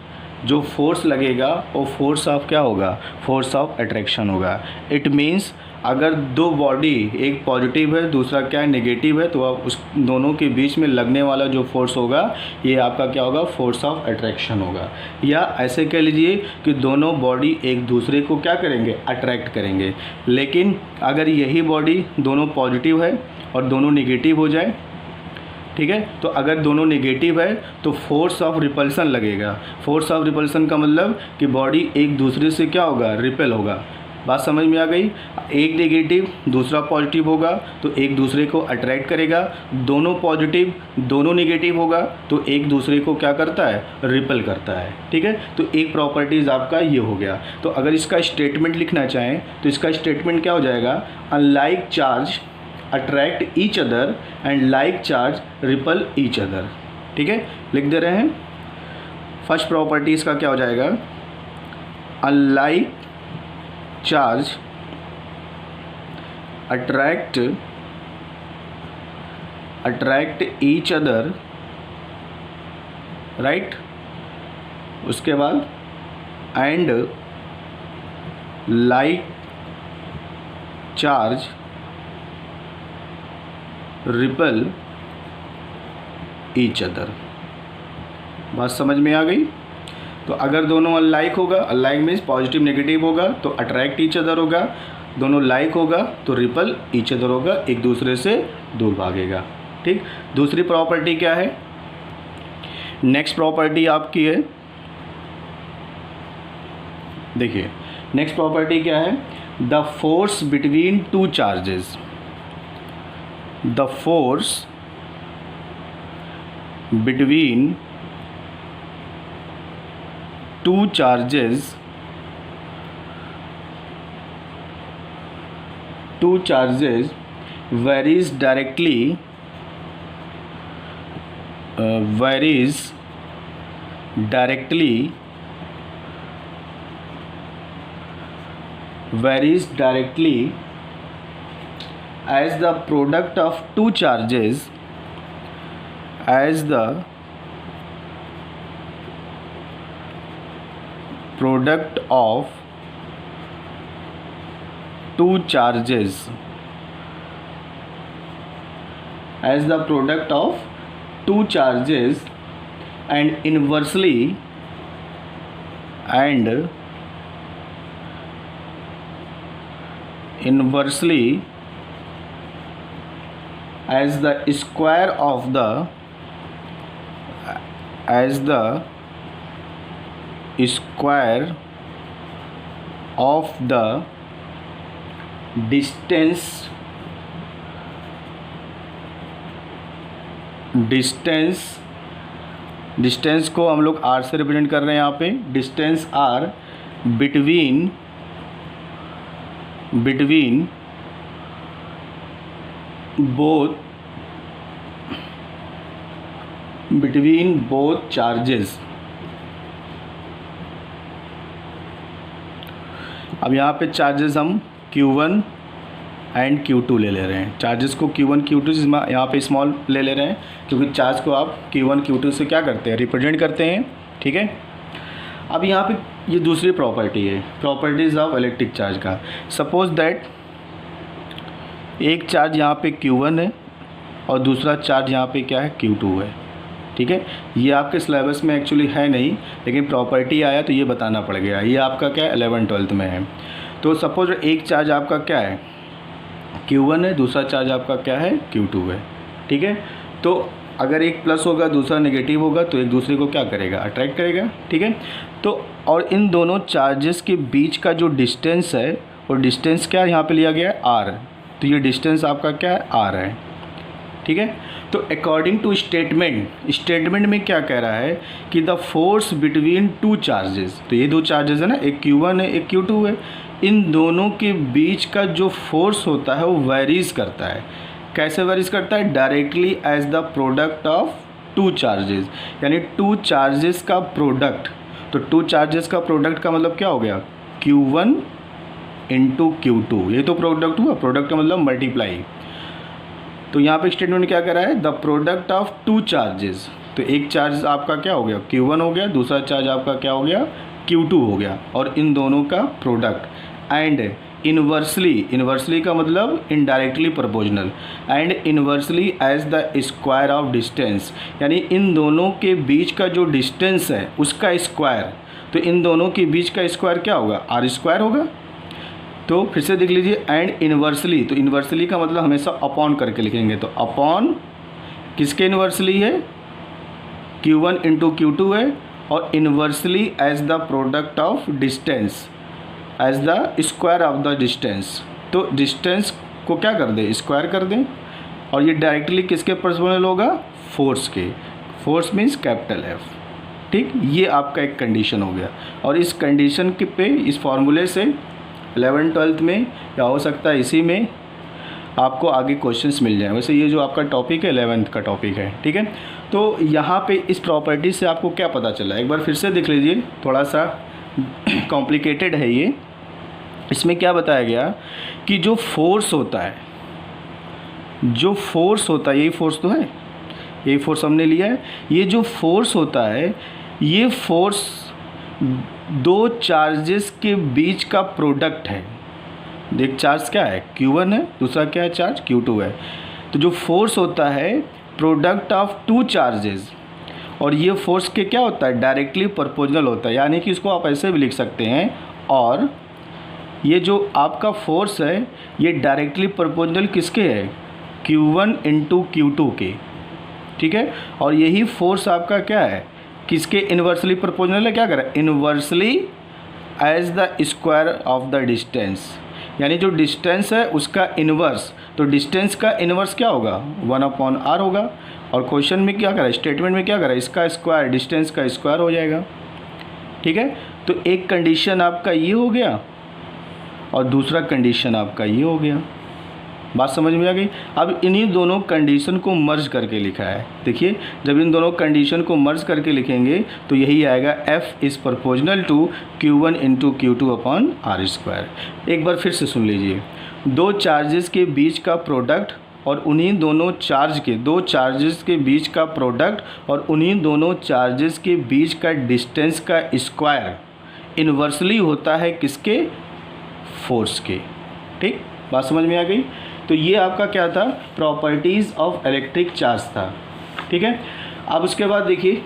जो फोर्स लगेगा वो फोर्स ऑफ क्या होगा, फोर्स ऑफ अट्रैक्शन होगा। इट मीन्स अगर दो बॉडी, एक पॉजिटिव है दूसरा क्या है नेगेटिव है, तो आप उस दोनों के बीच में लगने वाला जो फोर्स होगा ये आपका क्या होगा, फोर्स ऑफ अट्रैक्शन होगा। या ऐसे कह लीजिए कि दोनों बॉडी एक दूसरे को क्या करेंगे, अट्रैक्ट करेंगे। लेकिन अगर यही बॉडी दोनों पॉजिटिव है और दोनों नेगेटिव हो जाए, ठीक है, तो अगर दोनों नेगेटिव है तो फोर्स ऑफ रिपल्सन लगेगा। फोर्स ऑफ रिपल्सन का मतलब कि बॉडी एक दूसरे से क्या होगा, रिपेल होगा। बात समझ में आ गई। एक नेगेटिव दूसरा पॉजिटिव होगा तो एक दूसरे को अट्रैक्ट करेगा, दोनों पॉजिटिव दोनों नेगेटिव होगा तो एक दूसरे को क्या करता है, रिपेल करता है, ठीक है। तो एक प्रॉपर्टीज़ आपका ये हो गया। तो अगर इसका स्टेटमेंट लिखना चाहें तो इसका स्टेटमेंट क्या हो जाएगा, unlike charge attract each other and like charge ripple each other, ठीक है, लिख दे रहे हैं। फर्स्ट प्रॉपर्टीज़ का क्या हो जाएगा, unlike charge attract each other, right. उसके बाद and like charge ripple each other. बात समझ में आ गई। तो अगर दोनों अनलाइक होगा, अनलाइक मीन्स पॉजिटिव नेगेटिव होगा तो अट्रैक्ट ईच अदर होगा, दोनों लाइक होगा तो रिपल ईच अदर होगा, एक दूसरे से दूर भागेगा, ठीक। दूसरी प्रॉपर्टी क्या है, नेक्स्ट प्रॉपर्टी आपकी है, देखिए नेक्स्ट प्रॉपर्टी क्या है, the force between two charges, the force between two charges varies directly as the product of two charges as the product of two charges and inversely as the square of the distance को हम लोग r से represent कर रहे हैं यहाँ पे। Distance r between both charges. अब यहाँ पे चार्जेस हम Q1 एंड Q2 ले रहे हैं। चार्जेस को Q1 Q2 से यहाँ पे स्मॉल ले रहे हैं क्योंकि चार्ज को आप Q1 Q2 से क्या करते हैं, रिप्रेजेंट करते हैं। ठीक है, अब यहाँ पे ये दूसरी प्रॉपर्टी है, प्रॉपर्टीज ऑफ इलेक्ट्रिक चार्ज का। सपोज दैट एक चार्ज यहाँ पे Q1 है और दूसरा चार्ज यहाँ पे क्या है, Q2 है। ठीक है, ये आपके सिलेबस में एक्चुअली है नहीं, लेकिन प्रॉपर्टी आया तो ये बताना पड़ गया। ये आपका क्या है, 11th-12th में है। तो सपोज एक चार्ज आपका क्या है, Q1 है, दूसरा चार्ज आपका क्या है, Q2 है। ठीक है, तो अगर एक प्लस होगा दूसरा नेगेटिव होगा तो एक दूसरे को क्या करेगा, अट्रैक्ट करेगा। ठीक है, तो और इन दोनों चार्जेस के बीच का जो डिस्टेंस है वो डिस्टेंस क्या यहाँ पे लिया गया है, r। तो ये डिस्टेंस आपका क्या है, r है। ठीक है, तो अकॉर्डिंग टू स्टेटमेंट में क्या कह रहा है कि the force between two charges, तो ये दो चार्जेस है ना, एक Q1 है एक Q2 है, इन दोनों के बीच का जो फोर्स होता है वो वेरीज करता है। कैसे वेरीज करता है, directly as the product of two charges, यानी टू चार्जेस का प्रोडक्ट। तो टू चार्जेस का प्रोडक्ट का मतलब क्या हो गया, Q1 इंटू Q2, ये तो प्रोडक्ट हुआ, प्रोडक्ट का मतलब मल्टीप्लाई। तो यहाँ पे स्टेटमेंट क्या कर रहा है, the product of two charges. तो एक चार्ज आपका क्या हो गया, Q1 हो गया, दूसरा चार्ज आपका क्या हो गया, Q2 हो गया, और इन दोनों का प्रोडक्ट। एंड इन्वर्सली का मतलब indirectly proportional, and inversely as the square of distance, यानी इन दोनों के बीच का जो डिस्टेंस है उसका स्क्वायर। तो इन दोनों के बीच का स्क्वायर क्या होगा, r² होगा। तो फिर से देख लीजिए, एंड इन्वर्सली, तो इन्वर्सली का मतलब हमेशा अपॉन करके लिखेंगे। तो अपॉन किसके इन्वर्सली है, Q1 इंटू Q2 है, और inversely as the product of distance as the square of the distance. तो डिस्टेंस को क्या कर दें, स्क्वायर कर दें, और ये डायरेक्टली किसके प्रोपोर्शनल होगा, फोर्स के। Force means capital F। ठीक, ये आपका एक कंडीशन हो गया, और इस कंडीशन के पे इस फॉर्मूले से 11th-12th में या हो सकता है इसी में आपको आगे क्वेश्चंस मिल जाए। वैसे ये जो आपका टॉपिक है 11th का टॉपिक है। ठीक है, तो यहाँ पे इस प्रॉपर्टी से आपको क्या पता चला, एक बार फिर से देख लीजिए, थोड़ा सा कॉम्प्लिकेटेड है ये। इसमें क्या बताया गया कि जो फोर्स होता है, यही फोर्स तो है, यही फोर्स हमने लिया है। ये जो फोर्स होता है, ये फोर्स दो चार्जेस के बीच का प्रोडक्ट है। देख, चार्ज क्या है, Q1 है, दूसरा क्या है, चार्ज Q2 है। तो जो फोर्स होता है प्रोडक्ट ऑफ टू चार्जेस, और ये फोर्स के क्या होता है, डायरेक्टली प्रोपोर्शनल होता है, यानी कि इसको आप ऐसे भी लिख सकते हैं, और ये जो आपका फोर्स है ये डायरेक्टली प्रोपोर्शनल किसके है, Q1 इंटू Q2 के। ठीक है, और यही फोर्स आपका क्या है, किसके इन्वर्सली प्रोपोर्शनल है, क्या करें, inversely as the square of the distance, यानी जो डिस्टेंस है उसका इन्वर्स। तो डिस्टेंस का इन्वर्स क्या होगा, 1/r होगा। और क्वेश्चन में क्या करा, स्टेटमेंट में क्या करा, इसका स्क्वायर डिस्टेंस का स्क्वायर हो जाएगा। ठीक है, तो एक कंडीशन आपका ये हो गया और दूसरा कंडीशन आपका ये हो गया। बात समझ में आ गई। अब इन्हीं दोनों कंडीशन को मर्ज करके लिखा है। देखिए जब इन दोनों कंडीशन को मर्ज करके लिखेंगे तो यही आएगा F is proportional to Q1 into Q2 upon R square. एक बार फिर से सुन लीजिए, दो चार्जेस के बीच का प्रोडक्ट और उन्हीं दोनों दो चार्जेस के बीच का प्रोडक्ट और उन्हीं दोनों चार्जेस के बीच का डिस्टेंस का स्क्वायर इन्वर्सली होता है किसके? फोर्स के। ठीक, बात समझ में आ गई। तो ये आपका क्या था? प्रॉपर्टीज़ ऑफ इलेक्ट्रिक चार्ज था। ठीक है, अब उसके बाद देखिए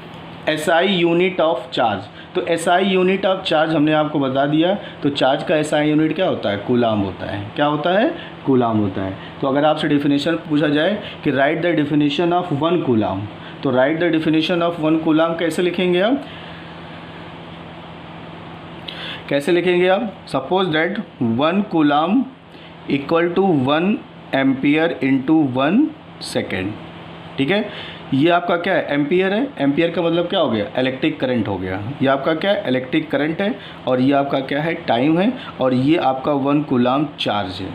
SI यूनिट ऑफ चार्ज। तो SI यूनिट ऑफ चार्ज हमने आपको बता दिया। तो चार्ज का SI यूनिट क्या होता है? कूलाम होता है। क्या होता है? कूलाम होता है। तो अगर आपसे डेफिनेशन पूछा जाए कि write the definition of 1 coulomb, तो write the definition of 1 coulomb कैसे लिखेंगे आप? कैसे लिखेंगे आप? Suppose that 1 coulomb equal to 1 ampere into 1 second. ठीक है, ये आपका क्या है? एम्पियर है। एम्पियर का मतलब क्या हो गया? इलेक्ट्रिक करंट हो गया। ये आपका क्या है? इलेक्ट्रिक करंट है। और ये आपका क्या है? टाइम है। और ये आपका 1 कूलाम चार्ज है।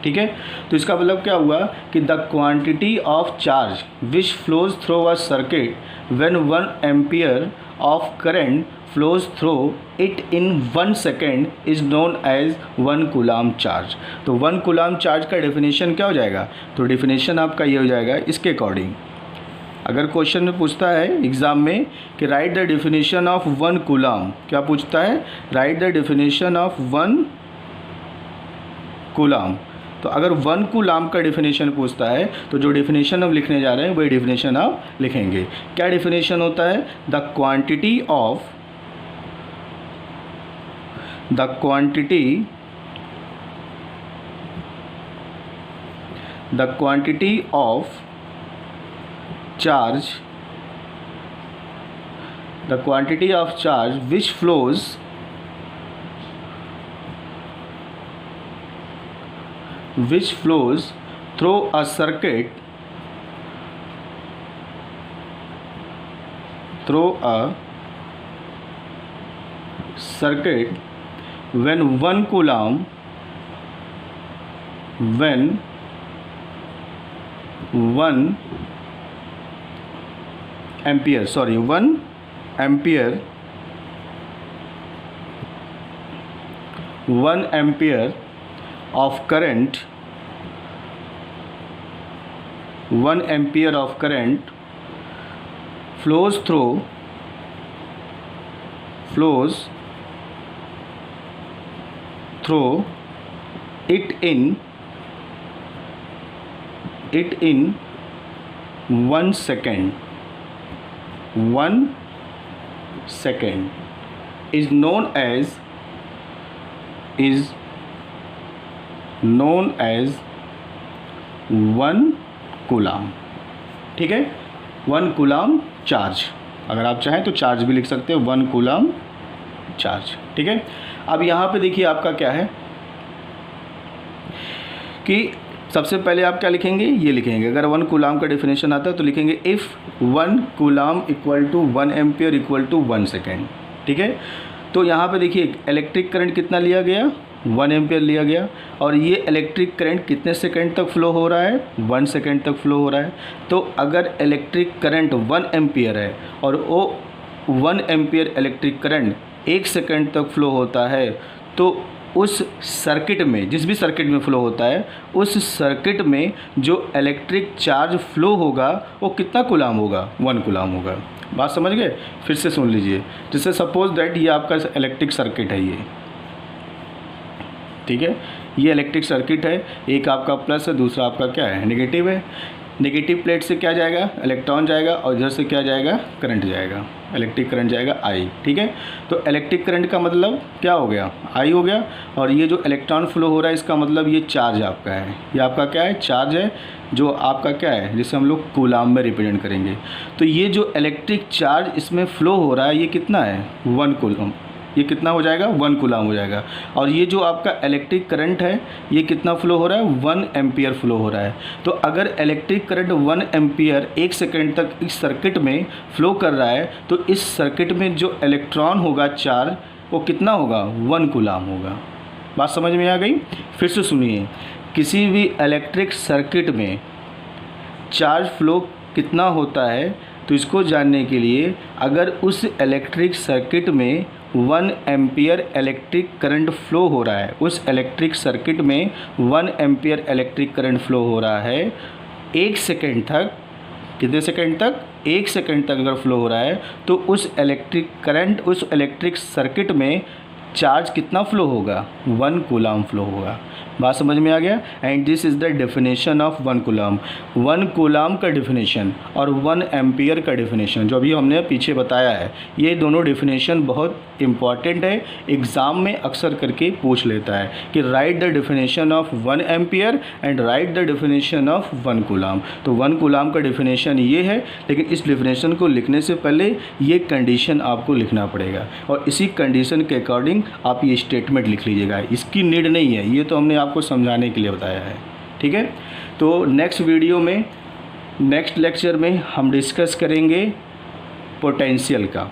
ठीक है, तो इसका मतलब क्या हुआ कि the quantity of charge which flows through a circuit when 1 ampere of current flows through it in 1 second is known as 1 coulomb charge. तो 1 कूलाम चार्ज का डेफिनेशन क्या हो जाएगा? तो डेफिनेशन आपका ये हो जाएगा इसके अकॉर्डिंग। अगर क्वेश्चन में पूछता है एग्ज़ाम में कि write the definition of 1 coulomb, क्या पूछता है? Right the definition of 1 coulomb. तो अगर 1 कूलाम का डेफिनेशन पूछता है तो जो डेफिनेशन हम लिखने जा रहे हैं वही डेफिनेशन आप लिखेंगे। क्या डेफिनेशन होता है? The quantity of charge which flows through a circuit when 1 coulomb one ampere of current flows through it in 1 second is known as 1 coulomb. ठीक है, 1 कूलाम चार्ज। अगर आप चाहें तो चार्ज भी लिख सकते हैं, 1 कूलाम चार्ज। ठीक है, अब यहाँ पे देखिए आपका क्या है कि सबसे पहले आप क्या लिखेंगे? ये लिखेंगे, अगर 1 कूलाम का डेफिनेशन आता है तो लिखेंगे if 1 coulomb equal to 1 ampere equal to 1 second. ठीक है, तो यहाँ पे देखिए इलेक्ट्रिक करंट कितना लिया गया? 1 एम्पियर लिया गया। और ये इलेक्ट्रिक करंट कितने सेकंड तक फ्लो हो रहा है? 1 सेकंड तक फ्लो हो रहा है। तो अगर इलेक्ट्रिक करंट 1 एम्पियर है और वो 1 एम्पियर इलेक्ट्रिक करंट 1 सेकंड तक फ्लो होता है, तो उस सर्किट में, जिस भी सर्किट में फ्लो होता है, उस सर्किट में जो इलेक्ट्रिक चार्ज फ्लो होगा वो कितना कूलाम होगा? 1 कूलाम होगा। बात समझ गए? फिर से सुन लीजिए। जैसे सपोज दैट ये आपका इलेक्ट्रिक सर्किट है ये। ठीक है, ये इलेक्ट्रिक सर्किट है। एक आपका प्लस है, दूसरा आपका क्या है? नेगेटिव है। नेगेटिव प्लेट से क्या जाएगा? इलेक्ट्रॉन जाएगा और इधर से क्या जाएगा? करंट जाएगा, इलेक्ट्रिक करंट जाएगा I। ठीक है, तो इलेक्ट्रिक करंट का मतलब क्या हो गया? I हो गया। और ये जो इलेक्ट्रॉन फ्लो हो रहा है इसका मतलब ये चार्ज आपका है। ये आपका क्या है? चार्ज है, जो आपका क्या है, जिसे हम लोग कूलाम में रिप्रेजेंट करेंगे। तो ये जो इलेक्ट्रिक चार्ज इसमें फ़्लो हो रहा है ये कितना है? 1 कूलाम। ये कितना हो जाएगा? 1 कूलाम हो जाएगा। और ये जो आपका इलेक्ट्रिक करंट है ये कितना फ़्लो हो रहा है? 1 एम्पियर फ़्लो हो रहा है। तो अगर इलेक्ट्रिक करंट 1 एम्पियर 1 सेकेंड तक इस सर्किट में फ़्लो कर रहा है तो इस सर्किट में जो इलेक्ट्रॉन होगा चार्ज वो कितना होगा? 1 कूलाम होगा। बात समझ में आ गई? फिर से सुनिए, किसी भी इलेक्ट्रिक सर्किट में चार्ज फ्लो कितना होता है, तो इसको जानने के लिए अगर उस इलेक्ट्रिक सर्किट में 1 एम्पियर इलेक्ट्रिक करंट फ्लो हो रहा है, उस इलेक्ट्रिक सर्किट में 1 एम्पियर इलेक्ट्रिक करंट फ्लो हो रहा है 1 सेकेंड तक, कितने सेकेंड तक, 1 सेकेंड तक अगर फ्लो हो रहा है, तो उस इलेक्ट्रिक करंट, उस इलेक्ट्रिक सर्किट में चार्ज कितना फ्लो होगा, 1 कूलम फ्लो होगा। बात समझ में आ गया। And this is the definition of 1 coulomb. 1 coulomb का डेफिनेशन और 1 एम्पियर का डेफिनेशन जो अभी हमने पीछे बताया है, ये दोनों डेफिनेशन बहुत इंपॉर्टेंट है, एग्ज़ाम में अक्सर करके पूछ लेता है कि write the definition of 1 ampere and right the definition of 1 coulomb. तो 1 कूलम का डेफिनेशन ये है, लेकिन इस डेफिनेशन को लिखने से पहले ये कंडीशन आपको लिखना पड़ेगा और इसी कंडीशन के अकॉर्डिंग आप ये स्टेटमेंट लिख लीजिएगा। इसकी नीड नहीं है, ये तो हमने आपको समझाने के लिए बताया है, ठीक है। तो नेक्स्ट वीडियो में, नेक्स्ट लेक्चर में हम डिस्कस करेंगे पोटेंशियल का,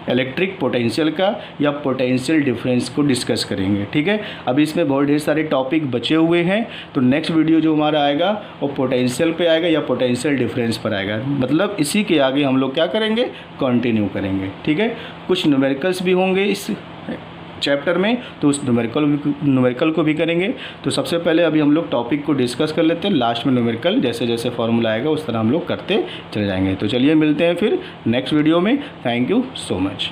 इलेक्ट्रिक पोटेंशियल का या पोटेंशियल डिफरेंस को डिस्कस करेंगे, ठीक है। अभी इसमें बहुत ढेर सारे टॉपिक बचे हुए हैं, तो नेक्स्ट वीडियो जो हमारा आएगा वो पोटेंशियल पे आएगा या पोटेंशियल डिफरेंस पर आएगा। मतलब इसी के आगे हम लोग क्या करेंगे, कंटिन्यू करेंगे, ठीक है। कुछ न्यूमेरिकल्स भी होंगे इस चैप्टर में, तो उस न्यूमेरिकल को भी करेंगे। तो सबसे पहले अभी हम लोग टॉपिक को डिस्कस कर लेते हैं, लास्ट में न्यूमेरिकल जैसे जैसे फॉर्मूला आएगा उस तरह हम लोग करते चले जाएंगे। तो चलिए मिलते हैं फिर नेक्स्ट वीडियो में। Thank you so much.